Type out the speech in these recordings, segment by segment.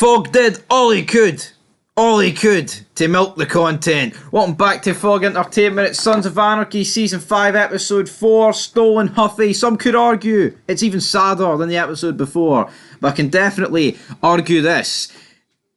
Fogg did all he could to milk the content. Welcome back to Fogg Entertainment. It's Sons of Anarchy, Season 5, Episode 4, Stolen Huffy. Some could argue it's even sadder than the episode before, but I can definitely argue this.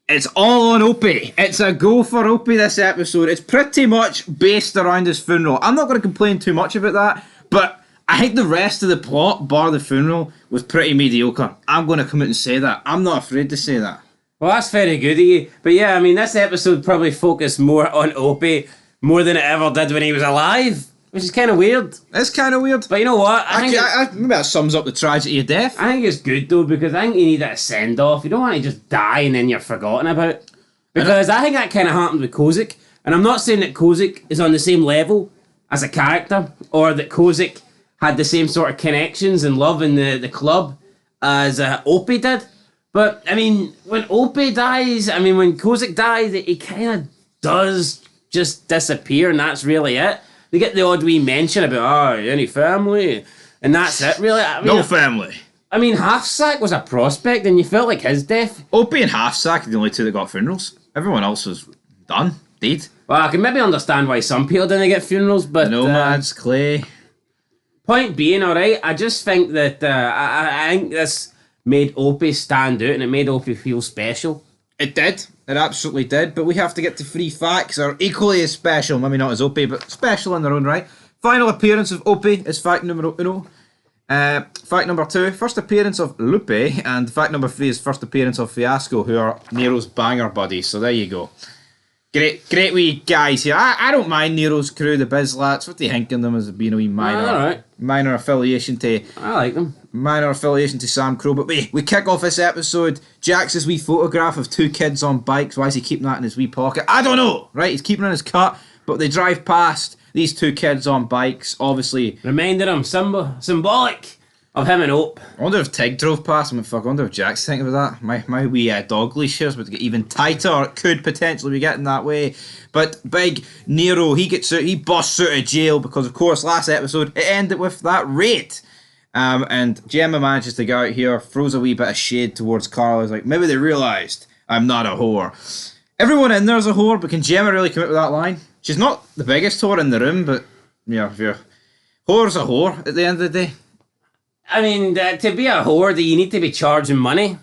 It's all on Opie. It's a go for Opie this episode. It's pretty much based around his funeral. I'm not going to complain too much about that, but I think the rest of the plot, bar the funeral, was pretty mediocre. I'm going to come out and say that. I'm not afraid to say that. Well, that's very good of you. But yeah, I mean, this episode probably focused more on Opie more than it ever did when he was alive, which is kind of weird. It's kind of weird. But you know what? Maybe that sums up the tragedy of death. I think it's good, though, because I think you need a send-off. You don't want to just die and then you're forgotten about. Because I think that kind of happened with Kozik. And I'm not saying that Kozik is on the same level as a character, or that Kozik had the same sort of connections and love in the club as Opie did. But, I mean, when Opie dies, when Kozik dies, he kind of does just disappear, and that's really it. They get the odd wee mention about, any family, and that's it, really. No family. Half-Sack was a prospect, and you felt like his death. Opie and Half-Sack are the only two that got funerals. Everyone else was done, dead. Well, I can maybe understand why some people didn't get funerals, but... Nomads, Clay. Point being, alright, I just think that, I think this made Opie stand out, and it made Opie feel special. It did. It absolutely did. But we have to get to three facts that are equally as special. Maybe not as Opie, but special in their own right. Final appearance of Opie is fact numero uno. Fact number 2, first appearance of Lupe. And fact number 3 is first appearance of Fiasco, who are Nero's banger buddies. So there you go. Great wee guys here. I don't mind Nero's crew, the Bizlats. What do you think of them as being a wee minor affiliation to... I like them. Minor affiliation to Sam Crow. But we kick off this episode. Jax's wee photograph of two kids on bikes. Why is he keeping that in his wee pocket? I don't know. Right, he's keeping it in his cut. But they drive past these two kids on bikes. Obviously... Reminded him, symbolic of him and Hope. I wonder if Tig drove past him. I wonder if Jack's thinking about that. My wee dog leash here is about to get even tighter. It could potentially be getting that way. But big Nero, he gets out, he busts out of jail because, of course, last episode, it ended with that raid. And Gemma manages to go out here, throws a wee bit of shade towards Carla. He's like, maybe they realised I'm not a whore. Everyone in there's a whore, but can Gemma really come out with that line? She's not the biggest whore in the room, but, if you're... Whore's a whore at the end of the day. To be a whore, do you need to be charging money?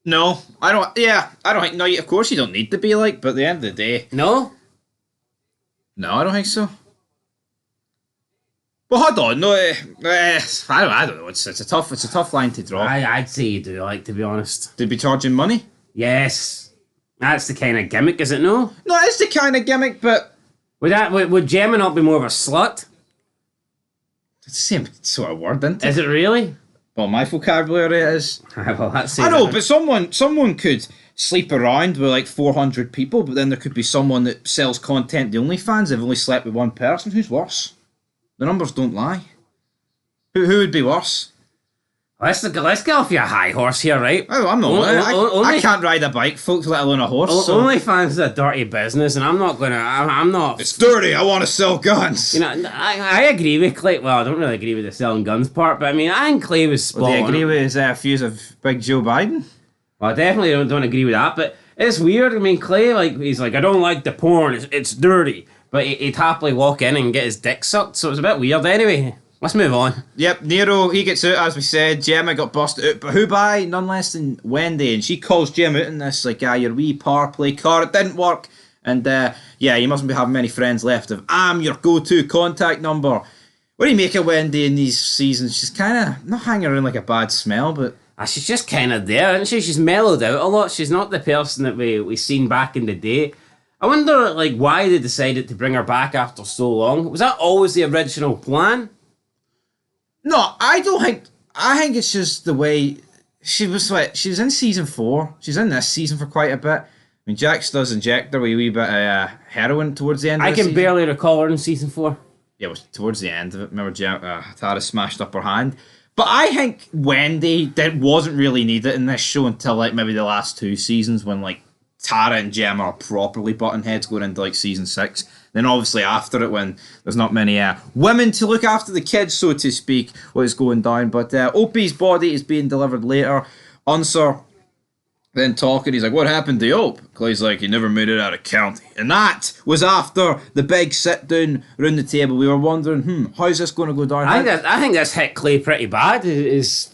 No, I don't think, no, of course you don't need to be but at the end of the day. No? No, I don't think so. Well, hold on, no, I don't know, it's a tough line to draw. I'd say you do, to be honest. To be charging money? Yes. That's the kind of gimmick, is it no? No, it's the kind of gimmick, but... Would Gemma not be more of a slut? It's the same sort of word, isn't it? Is it really? Well, my vocabulary is. Well, that's I know, but someone could sleep around with 400 people, but then there could be someone that sells content to OnlyFans. They've only slept with one person. Who's worse? The numbers don't lie. Who would be worse? Let's get off your high horse here, right? Oh, I'm not. I can't ride a bike, folks, let alone a horse. OnlyFans is a dirty business, and I'm not. It's dirty. I want to sell guns. I agree with Clay. Well, I don't really agree with the selling guns part, but I think Clay was spot on. Do you agree with his views of Big Joe Biden? Well, I definitely don't agree with that, but it's weird. Clay, he's like, I don't like the porn. It's dirty, but he'd happily walk in and get his dick sucked. So it was a bit weird. Anyway. Let's move on. Yep, Nero, he gets out, as we said. Gemma got busted out, but who by? None less than Wendy. And she calls Gemma out in this, your wee power play car. It didn't work. And, you mustn't be having many friends left if I'm your go-to contact number. What do you make of Wendy in these seasons? She's kind of, not hanging around like a bad smell, but... She's just kind of there, isn't she? She's mellowed out a lot. She's not the person that we seen back in the day. I wonder, why they decided to bring her back after so long. Was that always the original plan? No, I don't think... I think it's just the way... She was in season 4. She's in this season for quite a bit. Jax does inject her with a wee bit of heroin towards the end of the season. I can barely recall her in season 4. Yeah, it was towards the end of it. Remember, Tara smashed up her hand. But I think Wendy wasn't really needed in this show until maybe the last 2 seasons when Tara and Gemma are properly button heads going into season 6. Then obviously after it, when there's not many women to look after the kids, so to speak, what is going down. But Opie's body is being delivered later. Unser Then talking, he's like, what happened to Ope? Clay's like, he never made it out of county. And that was after the big sit down around the table. We were wondering, how's this going to go down? I think that's hit Clay pretty bad. His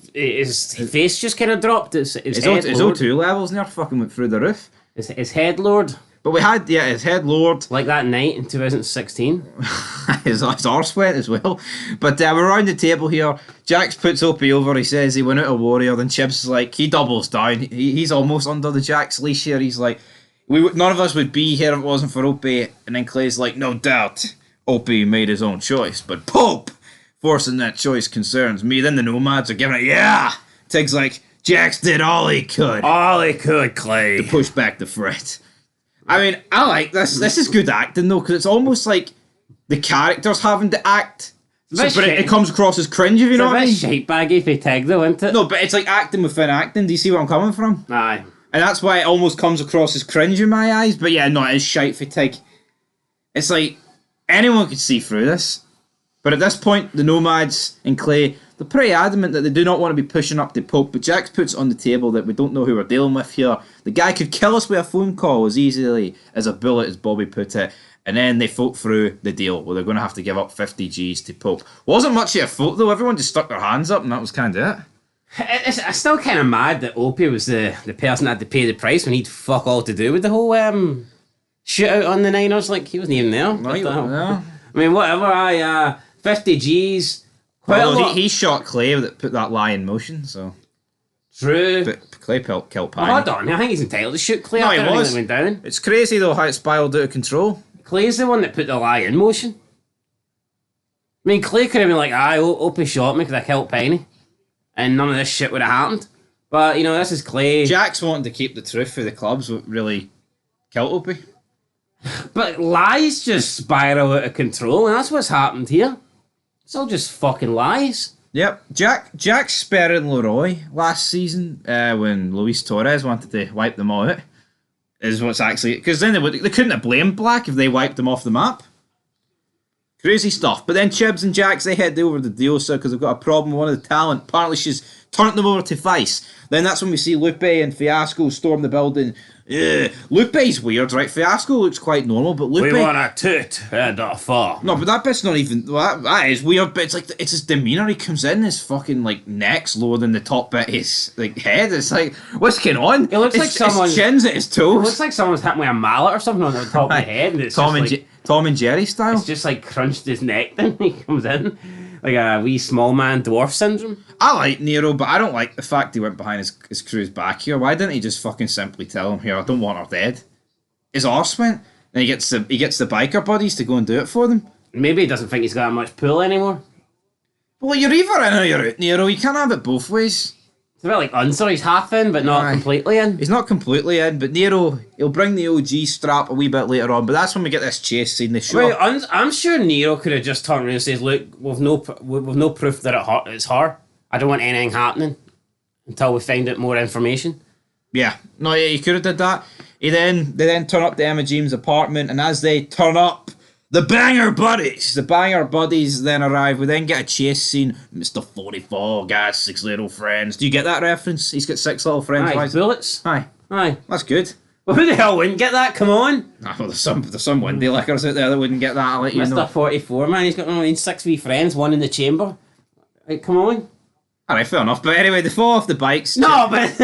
face just kind of dropped. His O2 levels near fucking went through the roof. His head lowered. But we had, his head lowered. Like that night in 2016. his arse went as well. But we're around the table here. Jax puts Opie over. He says he went out a warrior. Then Chibs is like, he doubles down. He's almost under the Jax leash here. He's like, none of us would be here if it wasn't for Opie. And then Clay's like, no doubt, Opie made his own choice. But Pope forcing that choice concerns me. Then the Nomads are giving it, yeah. Tig's like, Jax did all he could. All he could, Clay. To push back the threat. I mean, I like this. This is good acting, though, because it's almost like the characters having to act. But it comes across as cringe, if you know what I mean. It's a bit shitebaggy for Tig, though, isn't it? No, but it's like acting within acting. Do you see where I'm coming from? Aye. And that's why it almost comes across as cringe in my eyes. But yeah, no, it is shite for Tig. It's like, anyone could see through this. But at this point, the Nomads and Clay, they're pretty adamant that they do not want to be pushing up to Pope. But Jax puts on the table that we don't know who we're dealing with here. The guy could kill us with a phone call as easily as a bullet, as Bobby put it. And then they float through the deal where they're going to have to give up 50 G's to Pope. Wasn't much of a float, though. Everyone just stuck their hands up and that was kind of it. I'm still kind of mad that Opie was the person that had to pay the price when he'd fuck all to do with the whole shootout on the Niners. Like, he wasn't even there. No. I mean, whatever. 50 G's. Well, he shot Clay that put that lie in motion, so... True. But Clay killed Pine. Oh, hold on. I think he's entitled to shoot Clay after everything that went down. It's crazy, though, how it spiraled out of control. Clay's the one that put the lie in motion. I mean, Clay could have been like, Opie shot me because I killed Piney. And none of this shit would have happened. But, this is Clay. Jax wanting to keep the truth for the clubs what really killed Opie. But lies just spiral out of control, and that's what's happened here. It's all just fucking lies. Yep. Jack sparing Leroy last season when Luis Torres wanted to wipe them all out is what's actually... Because then they couldn't have blamed Black if they wiped them off the map. Crazy stuff. But then Chibs and Jax, they head over the Diosa because they've got a problem with one of the talent. Apparently she's turned them over to Vice. Then that's when we see Lupe and Fiasco storm the building. Yeah, Lupe's weird, right? Fiasco looks quite normal, but Lupe... We want a toot and a fall. No, but that bit's not even... Well, that is weird, but it's like... It's his demeanour. He comes in, his fucking, like, neck's lower than the top bit of his, like, head. It's like, what's going on? It looks like someone... His chin's at his toes. It looks like someone's hit with a mallet or something on the top of the head. And it's Tom and Jerry style. It's just, like, crunched his neck then he comes in. Like a wee small man dwarf syndrome. I like Nero, but I don't like the fact he went behind his crew's back here. Why didn't he just fucking simply tell him, here, I don't want her dead? His arse went, and he gets the biker buddies to go and do it for them. Maybe he doesn't think he's got much pull anymore. Well, you're either in or you're out, Nero. You can't have it both ways. It's a bit like Unser, he's half in, but not completely in. He's not completely in, but Nero, he'll bring the OG strap a wee bit later on, but that's when we get this chase scene. They show Wait, I'm sure Nero could have just turned around and says, look, we've no proof that it's her. I don't want anything happening until we find out more information. Yeah. No, yeah, he could have did that. They then turn up to Emma James' apartment, and as they turn up, the banger buddies then arrive. We then get a chase scene. Mr. 44 got 6 little friends. Do you get that reference? He's got 6 little friends. Aye, bullets. Aye. That's good. Well, who the hell wouldn't get that? Come on. Well, there's some windy lickers out there that wouldn't get that. I'll let you know. Mr. 44, man, he's got 6 wee friends, one in the chamber. Like, come on. Alright, fair enough. But anyway, they fall off the bikes. No, but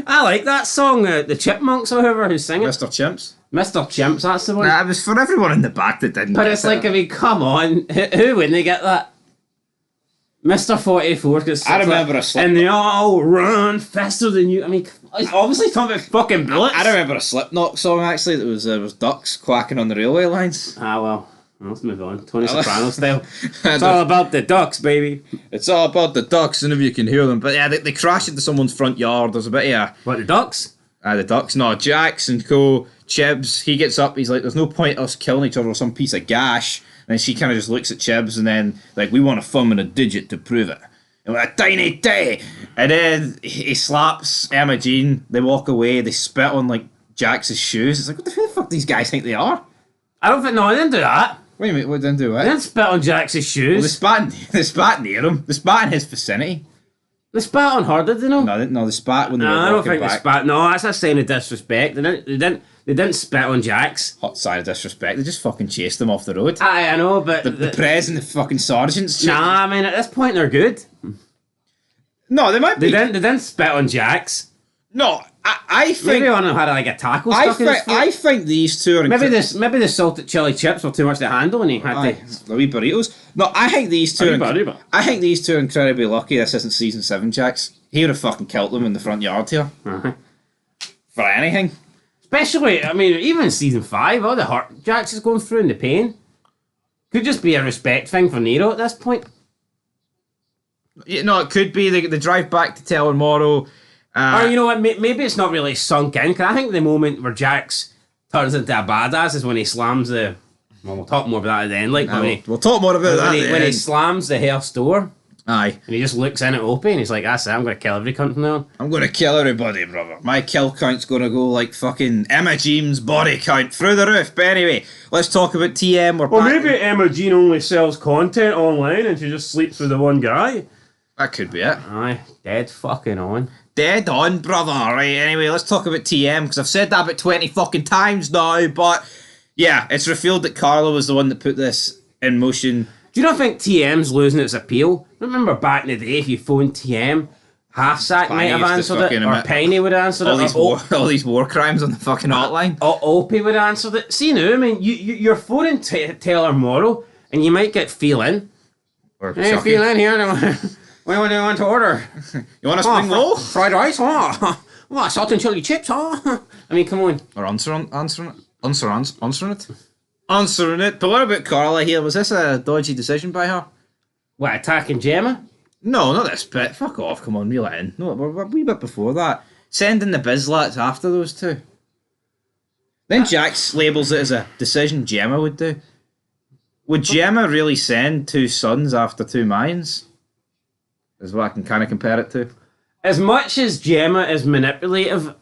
I like that song, the Chipmunks or whoever who's singing. Mr. Chimps. Mr. Chimps, that's the one. Nah, it was for everyone in the back that didn't. But it's like, I mean, come on. Who wouldn't get that? Mr. 44 gets... I remember a Slipknot. And they all run faster than you. I mean, it's obviously talking about fucking bullets. I remember a Slipknot song, actually, that was ducks quacking on the railway lines. Ah, well. Let's move on. Tony Soprano style. It's all about the ducks, baby. It's all about the ducks, and if you can hear them. But yeah, they crash into someone's front yard. There's a bit of a... What, the ducks? The ducks. No, Jax and co. Chibs, he gets up, he's like, there's no point us killing each other with some piece of gash. And she kind of just looks at Chibs, and then, like, we want a thumb and a digit to prove it. And we're a tiny day. And then he slaps Emma Jean. They walk away. They spit on, like, Jax's shoes. It's like, what the fuck these guys think they are? I don't think... No, I didn't do that. Wait a minute, what didn't do it? They didn't spit on Jax's shoes. Well, they spat near him. They spat in his vicinity. They spat on her, did they not? No, they spat when they were I don't walking think back. they spat. No, that's a sign of disrespect. They didn't spit on Jax. Hot side of disrespect. They just fucking chased them off the road. I know, but The prez and the fucking sergeants. Nah, I mean at this point they're good. No, they might be. They didn't spit on Jax. No, I think. Maybe one of them had like a tackle stuck in his foot. I think these two are. Maybe the salted chili chips were too much to handle, and he had to. The wee burritos. No, I think these two. Arriba. I think these two are incredibly lucky. This isn't season 7, Jax. He would have fucking killed them in the front yard here. For anything. Especially, I mean, even season 5, all the hurt Jax is going through and the pain. Could just be a respect thing for Nero at this point. Yeah, no, it could be. They drive back to tell her Morrow. Or you know what, maybe it's not really sunk in, because I think the moment where Jax turns into a badass is when he slams the... Well, we'll talk more about that at the end. Like, we'll talk more about that when he slams the hair store. Aye. And he just looks in at Opie and he's like, that's it, I'm going to kill every cunt from now on. I'm going to kill everybody, brother. My kill count's going to go like fucking Emma Jean's body count through the roof. But anyway, let's talk about TM. Well, maybe Emma Jean only sells content online and she just sleeps with the one guy. That could be it. Aye, dead fucking on. Dead on, brother. Right, anyway, let's talk about TM, because I've said that about 20 fucking times now, but yeah, it's revealed that Carla was the one that put this in motion. Do you not think TM's losing its appeal? Remember back in the day, if you phoned TM, Half-Sack might have answered it, or Penny would have answered it. All these war crimes on the fucking hotline. Opie would have answered it. See now, I mean, you're phoning Taylor Morrow, and you might get feel in. Or hey, feel in here. What do you want to order? You want a spring roll? Fried rice? Oh, salt and chili chips? I mean, come on. Or answering it. Answering it. But what about Carla here? Was this a dodgy decision by her? What, attacking Gemma? No, not this bit. Fuck off. Come on, reel it in. No, we're a wee bit before that. Sending the Bizlats after those two. Then Jax labels it as a decision Gemma would do. Would Gemma really send 2 sons after 2 mines? Is what I can kind of compare it to. As much as Gemma is manipulative,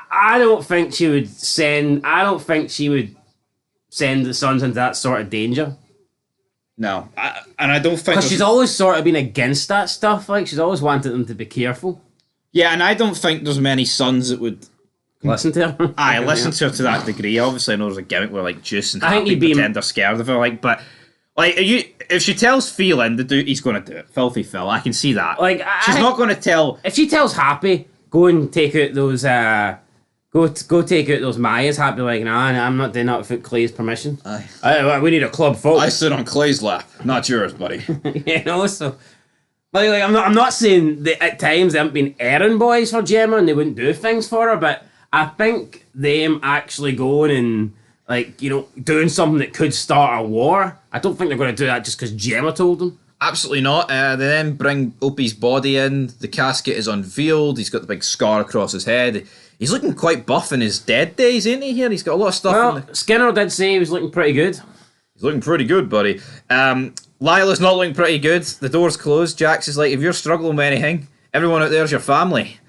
I don't think she would send. I don't think she would send the sons into that sort of danger. No, and I don't think because she's always sort of been against that stuff. Like she's always wanted them to be careful. Yeah, and I don't think there's many sons that would listen to her. Aye, listen to her to that degree. Obviously, I know there's a gimmick where like Juice and Happy pretend they're scared of her, like, but. Like, if she tells Phelan to do, he's going to do it. Filthy Phil, I can see that. Like, she's not going to tell. If she tells Happy, go and take out those, go take out those Mayas. Happy, like, nah, I'm not doing that without Clay's permission. Aye. We need a club vote. I sit on Clay's lap, not yours, buddy. You know, so. Like, I'm not saying that at times they haven't been errand boys for Gemma and they wouldn't do things for her, but I think them actually going and. Like, you know, doing something that could start a war. I don't think they're going to do that just because Gemma told them. Absolutely not. They then bring Opie's body in. The casket is unveiled. He's got the big scar across his head. He's looking quite buff in his dead days, ain't he, here? He's got a lot of stuff. Well, Skinner did say he was looking pretty good. He's looking pretty good, buddy. Lila's not looking pretty good. The door's closed. Jax is like, if you're struggling with anything, everyone out there's your family.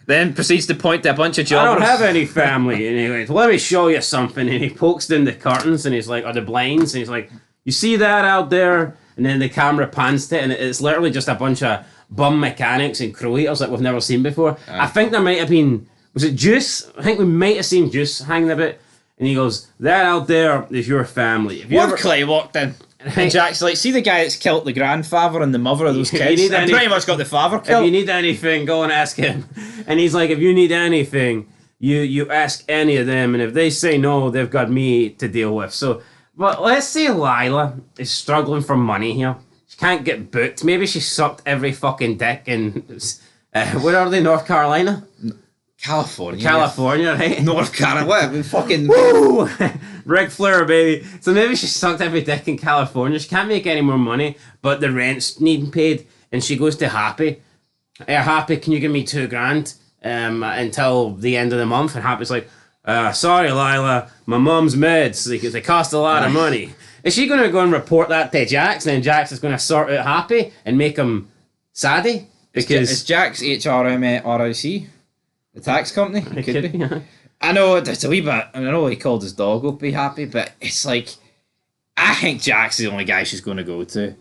Then proceeds to point to a bunch of jobbers. I don't have any family. And he goes, let me show you something. And he pokes down the curtains and he's like, or the blinds. And he's like, you see that out there? And then the camera pans to it and it's literally just a bunch of bum mechanics and crow eaters that we've never seen before. I think there might have been, was it Juice? I think we might have seen Juice hanging about. And he goes, that out there is your family. Clay walked in. And Jack's like, see the guy that's killed the grandfather and the mother of those kids? I pretty much got the father killed. If you need anything, go and ask him. And he's like, if you need anything, you ask any of them. And if they say no, they've got me to deal with. So, but let's say Lila is struggling for money here. She can't get booked. Maybe she sucked every fucking dick in, where are they, North Carolina? California, right? North Carolina, what? Fucking... Woo! Ric Flair, baby. So maybe she sucked every dick in California. She can't make any more money, but the rent's needing paid. And she goes to Happy. Hey, Happy, can you give me $2,000 until the end of the month? And Happy's like, sorry, Lila, my mum's meds. They cost a lot of money. Is she going to go and report that to Jax? And then Jax is going to sort out Happy and make him saddy? Because it's Jax HRMRIC? The tax company? It could be. Yeah. I know it's a wee bit, and I know he called his dog Opie Happy, but it's like, I think Jack's the only guy she's going to go to.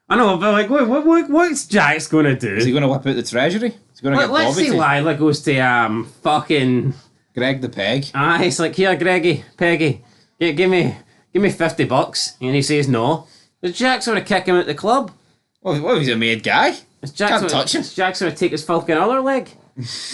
I know, but like, what's Jax gonna do? Is he going to whip out the treasury? Is he going to get Let's Bobby say to Lila goes to fucking. Greg the Peg? It's like, here, Greggy, Peggy, give me $50, and he says no. Is Jax gonna kick him out the club? What if he's a made guy? Can't touch him. Is Jax gonna take his fucking other leg?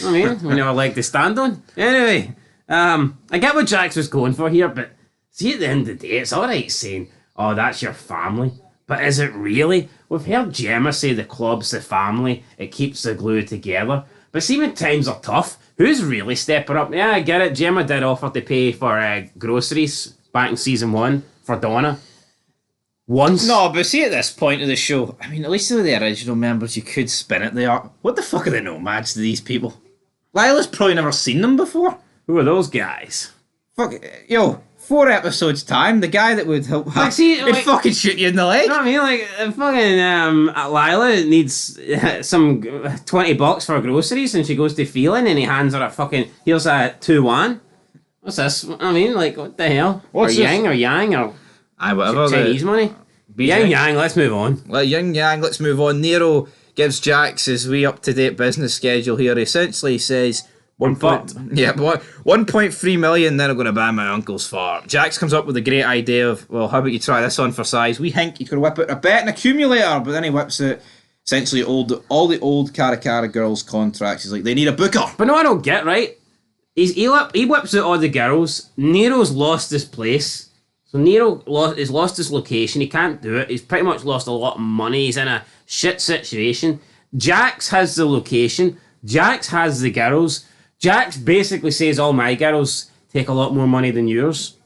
I mean, we never leg to stand on. Anyway, I get what Jax was going for here, but see, at the end of the day, it's alright saying, oh, that's your family. But is it really? We've heard Gemma say the club's the family, it keeps the glue together. But see, when times are tough, who's really stepping up? Yeah, I get it. Gemma did offer to pay for groceries back in season 1 for Donna. Once. No, but see, at this point of the show, I mean, at least with the original members, you could spin it. They are. What the fuck are the nomads to these people? Lila's probably never seen them before. Who are those guys? Fuck, yo, 4 episodes time, the guy that would help he'd fucking shoot you in the leg. You know what I mean? Like, fucking Lila needs some $20 for groceries, and she goes to Phelan, and he hands her a fucking, here's a 2-1. What's this? I mean, like, what the hell? What's or this? Yang or Yang or Whatever. Chinese money? Yang, let's move on. Yin Yang, let's move on. Nero gives Jax his wee up-to-date business schedule here. He essentially says... 1.3 million, then I'm going to buy my uncle's farm. Jax comes up with a great idea of, well, how about you try this on for size? We think he's going to whip out a betting accumulator, but then he whips out essentially all the old Cara girls' contracts. He's like, they need a booker. But no, I don't get, right? He whips out all the girls. Nero's lost his place. So Nero has lost his location. He can't do it. He's pretty much lost a lot of money. He's in a shit situation. Jax has the location. Jax has the girls. Jax basically says all my girls take a lot more money than yours.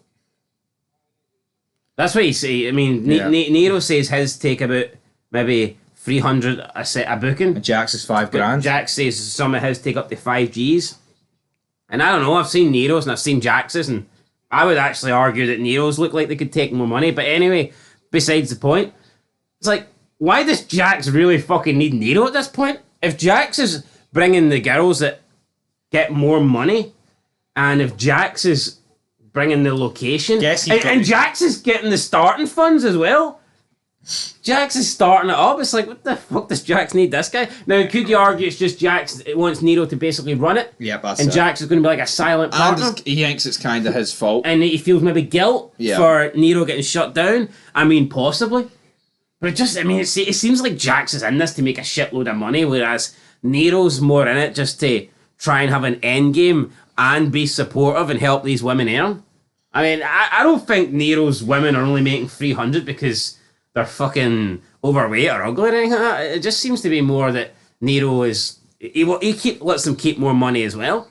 That's what he say. I mean, Nero says his take about maybe 300 a booking. And Jax is $5,000. Jax says some of his take up to 5 Gs. And I don't know, I've seen Nero's and I've seen Jax's, and I would actually argue that Nero's look like they could take more money. But anyway, besides the point, it's like, why does Jax really fucking need Nero at this point? If Jax is bringing the girls that get more money, and if Jax is bringing the location, and Jax is getting the starting funds as well. Jax is starting it up. It's like, what the fuck does Jax need this guy? Now, could you argue it's just Jax wants Nero to basically run it? Yeah, that's and it. Jax is going to be like a silent partner. And he thinks it's kind of his fault. And he feels maybe guilt for Nero getting shut down. I mean, possibly. But it just, I mean, it seems like Jax is in this to make a shitload of money, whereas Nero's more in it just to try and have an end game and be supportive and help these women earn. I mean, I don't think Nero's women are only making 300 because they're fucking overweight or ugly or anything like that. It just seems to be more that Nero is... He lets them keep more money as well.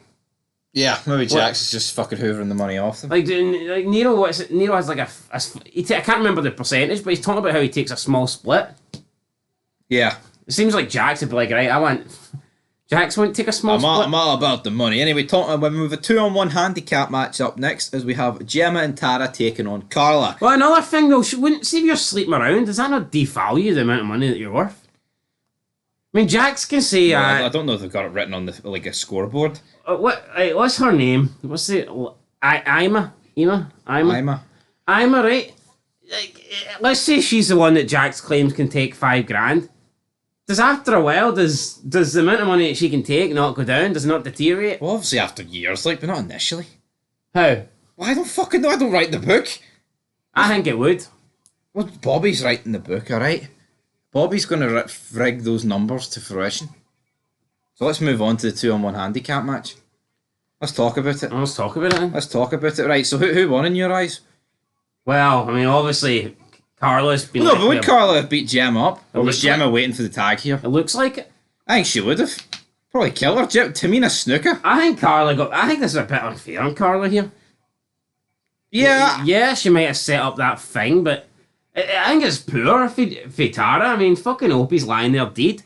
Yeah, maybe Jax is just fucking hoovering the money off them. Like Nero, Nero has like I can't remember the percentage, but he's talking about how he takes a small split. Yeah. It seems like Jax would be like, right, Jax won't take a small split. I'm all about the money. Anyway, when we have a 2-on-1 handicap match up next, as we have Gemma and Tara taking on Carla. Well, another thing though, wouldn't see if you're sleeping around, does that not devalue the amount of money that you're worth? I mean, Jax can say... Well, I don't know if they've got it written on a scoreboard. What's her name? What's it? Ima, right? Like, let's say she's the one that Jax claims can take $5,000. Does after a while, does the amount of money that she can take not go down? Does it not deteriorate? Well, obviously after years, but not initially. How? Well, I don't fucking know. I don't write the book. I think it would. Well, Bobby's writing the book, alright? Bobby's going to rig those numbers to fruition. So let's move on to the 2-on-1 handicap match. Let's talk about it. Let's talk about it then. Let's talk about it. Right, so who won in your eyes? Well, I mean, obviously, Carla's been... No, but would Carla have beat Gemma up? Or was Gemma waiting for the tag here? It looks like it. I think she would have. Probably kill her. Tamina Snooker. I think this is a bit unfair on Carla here. Yeah. Yeah, she might have set up that thing, but I think it's poor for Tara. I mean, fucking Opie's lying there dead.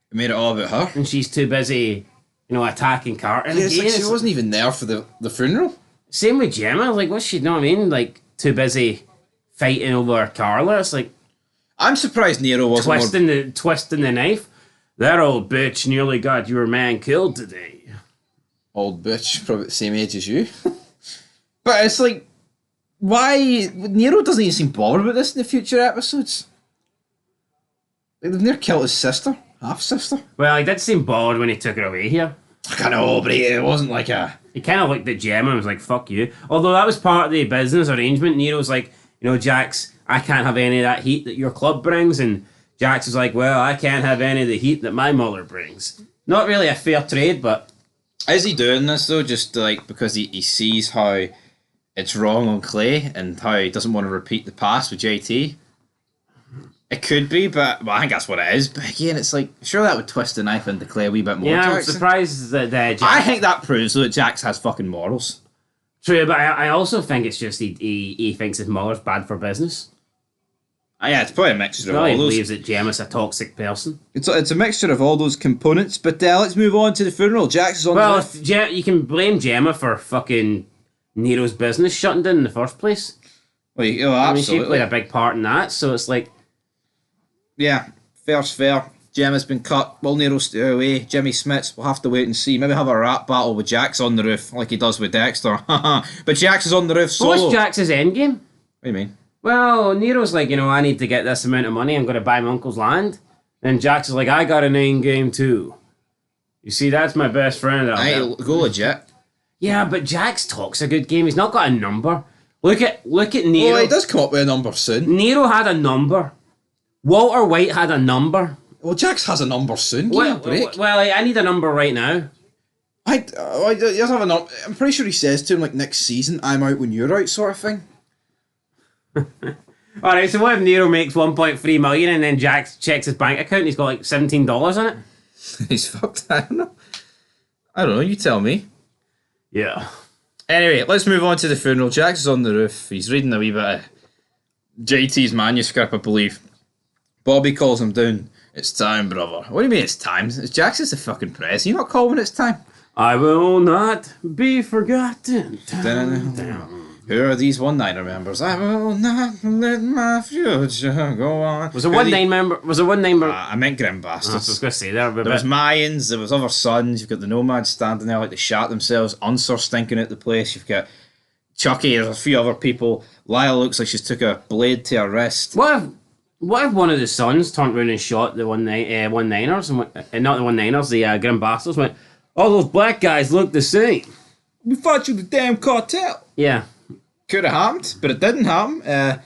It made it all about her. And she's too busy, attacking Carter. Yeah, it's like she wasn't even there for the funeral. Same with Gemma. Like, what's she, you know what I mean? Like, too busy fighting over Carla. It's like... I'm surprised Nero wasn't twisting the knife. That old bitch nearly got your man killed today. Old bitch, probably the same age as you. But it's like, why... Nero doesn't even seem bothered about this in the future episodes. They've near killed his sister, half sister. Well, he did seem bored when he took her away here. I know, but it wasn't like a. He kind of looked at Gemma and was like, fuck you. Although that was part of the business arrangement. Nero's like, you know, Jax, I can't have any of that heat that your club brings. And Jax was like, well, I can't have any of the heat that my mother brings. Not really a fair trade, but... Is he doing this, though, just like because he sees how it's wrong on Clay and how he doesn't want to repeat the past with JT? It could be, but well, I think that's what it is. But again, it's like, sure, that would twist the knife into Clay a wee bit more. Yeah, I'm Jackson. surprised that Jax... I think that proves that Jax has fucking morals. True, but I also think it's just he thinks his mother's bad for business. Yeah, it's probably a mixture of all He those. believes that Gemma's a toxic person. It's a mixture of all those components, but let's move on to the funeral. Jax is on Well, the... you can blame Gemma for fucking Nero's business shutting down in the first place. Well, oh, I mean, absolutely. she played a big part in that, so it's like... Yeah, fair's fair. Gemma's been cut. Will Nero stay away? Jimmy Smits, we'll have to wait and see. Maybe have a rap battle with Jax on the roof, like he does with Dexter. But Jax is on the roof solo. What's Jax's endgame? What do you mean? Well, Nero's like, you know, I need to get this amount of money. I'm going to buy my uncle's land. And Jax is like, I got an endgame too. You see, that's my best friend. Go legit. Yeah, but Jax talks a good game. He's not got a number. Look at Nero. Well, he does come up with a number soon. Nero had a number. Walter White had a number. Well, Jax has a number soon. Give me a break. Well, I need a number right now. He does have a number. I'm pretty sure he says to him, like, next season, I'm out when you're out, sort of thing. Alright, so what if Nero makes 1.3 million and then Jax checks his bank account and he's got like $17 on it? He's fucked. I don't know. You tell me. Yeah. Anyway, let's move on to the funeral. Jax is on the roof. He's reading a wee bit of JT's manuscript, I believe. Bobby calls him down. It's time, brother. What do you mean it's time? Jax is the fucking press. You not call when it's time? I will not be forgotten. Who are these one-nighter members? I will not let my future go on. Was a one-nine member? I meant Grim Bastards. I was going to say there. There was Mayans, there was other sons, you've got the Nomads standing there like they shot themselves, Unser stinking at the place, you've got Chucky, there's a few other people. Lyle looks like she's took a blade to her wrist. What if one of the sons turned around and shot the one-niners, and not the one-niners, the Grim Bastards, went, all those black guys look the same. We fought you the damn cartel. Yeah. Could have happened, but it didn't happen.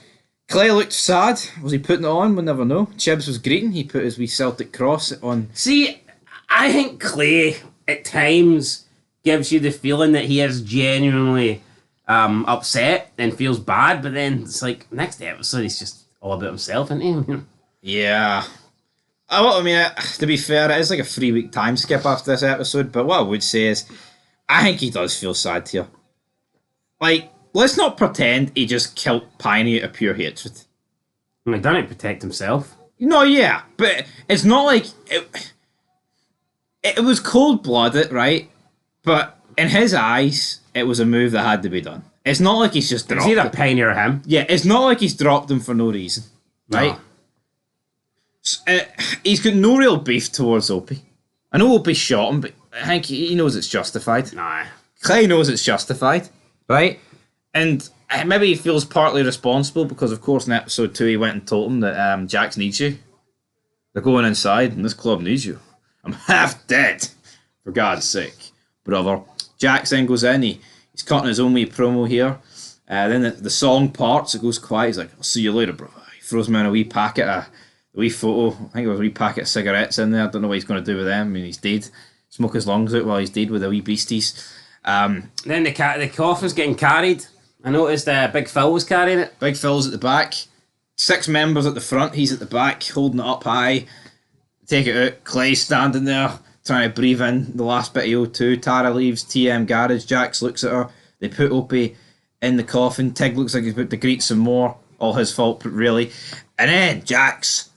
Clay looked sad. Was he putting it on? We'll never know. Chibbs was greeting. He put his wee Celtic cross on. See, I think Clay at times gives you the feeling that he is genuinely upset and feels bad, but then it's like next episode he's just all about himself, isn't he? Yeah. I mean, to be fair, it is like a 3-week time skip after this episode, but what I would say is, I think he does feel sad here. Like, let's not pretend he just killed Piney out of pure hatred. He done it to protect himself. No, yeah, but it's not like... It was cold-blooded, right? But in his eyes, it was a move that had to be done. It's not like he's just dropped It's either Piney or him. Yeah, it's not like he's dropped him for no reason, right? No. He's got no real beef towards Opie. I know Opie shot him, but I think he knows it's justified. Nah. Clay knows it's justified, right? And maybe he feels partly responsible because, of course, in episode 2 he went and told him that Jax needs you. They're going inside and this club needs you. I'm half dead, for God's sake, brother. Jax then goes in, he's cutting his own wee promo here. Then the song parts, it goes quiet. He's like, I'll see you later, brother. He throws me in a wee packet of... A wee photo, I think there was a wee packet of cigarettes in there. I don't know what he's going to do with them. I mean, he's dead. Smoke his lungs out while he's dead with the wee beasties. Then the coffin's getting carried. I noticed Big Phil was carrying it. Big Phil's at the back. 6 members at the front. He's at the back, holding it up high. Take it out. Clay's standing there, trying to breathe in the last bit of O2. Tara leaves TM Garage. Jax looks at her. They put Opie in the coffin. Tig looks like he's about to greet some more. All his fault, really. And then Jax...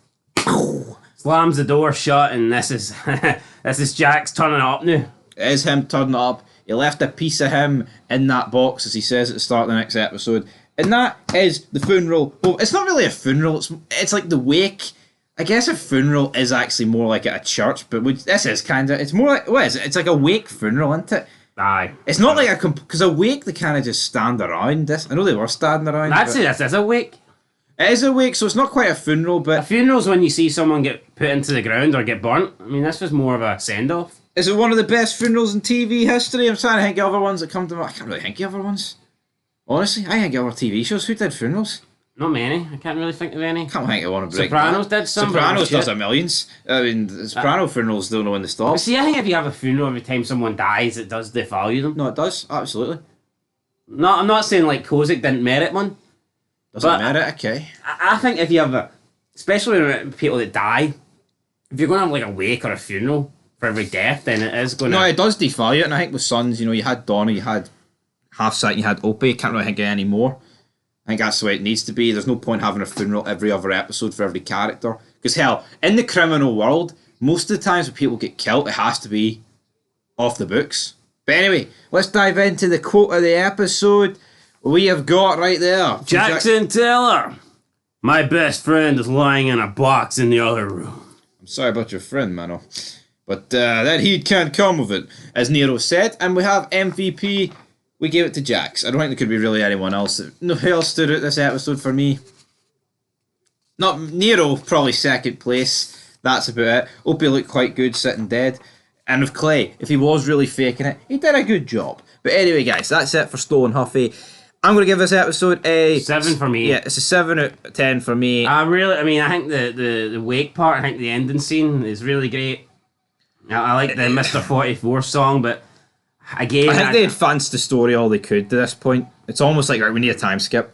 slams the door shut, and this is Jax turning it up now. It is him turning it up. He left a piece of him in that box, as he says at the start of the next episode. And that is the funeral. Well, it's not really a funeral. It's like the wake. I guess a funeral is actually more like at a church, but this is kind of... It's more like... What is it? It's like a wake funeral, isn't it? Aye. It's not like a... Because a wake, they kind of just stand around this. I know they were standing around. I'd say this is a wake. It is a wake, so it's not quite a funeral, A but funeral's when you see someone get put into the ground or get burnt. I mean, this was more of a send-off. is it one of the best funerals in TV history? I'm trying to think of other ones that come to mind. I can't really think of other ones. Honestly, I think of other TV shows. Who did funerals? Not many. I can't really think of any. Can't think of one. Sopranos did some. Sopranos but does a millions. I mean, the Soprano funerals don't know when they stop. See, I think if you have a funeral every time someone dies, it does devalue them. No, it does. Absolutely. No, I'm not saying like Kozik didn't merit one. Doesn't But- matter. Okay. I think if you have especially with people that die, if you're going to have like a wake or a funeral for every death, then it is going to. No, it does devalue it, and I think with Sons, you had Donna, you had Half-Sight, you had Opie. Can't really think of any more. I think that's the way it needs to be. There's no point having a funeral every other episode for every character. Because hell, in the criminal world, most of the times when people get killed, it has to be off the books. But anyway, let's dive into the quote of the episode. We have got right there. Jackson Taylor, my best friend is lying in a box in the other room. I'm sorry about your friend, Mano. But that heat can't come of it, as Nero said. And we have MVP. We gave it to Jax. I don't think there could be really anyone else. No who else stood out this episode for me. Not Nero, probably second place. That's about it. Opie looked quite good sitting dead. And with Clay, if he was really faking it, he did a good job. But anyway, guys, that's it for Stolen Huffy. I'm going to give this episode a 7 for me. Yeah, it's a 7 out of 10 for me. I think the wake part, I think the ending scene is really great. I like the Mr. 44 song, but again, I think they advanced the story all they could to this point. It's almost like, right, we need a time skip.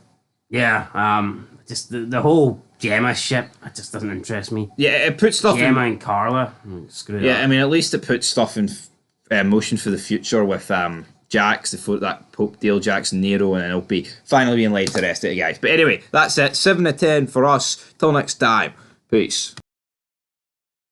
Yeah, just the whole Gemma ship, it just doesn't interest me. Yeah, it puts stuff Gemma in... and Carla, screw it Yeah, up. I mean, at least it puts stuff in motion for the future with Jax, that Pope deal, Jax and Nero, and then Opie finally being laid to rest of it, guys. But anyway, that's it. 7 to 10 for us. Till next time. Peace.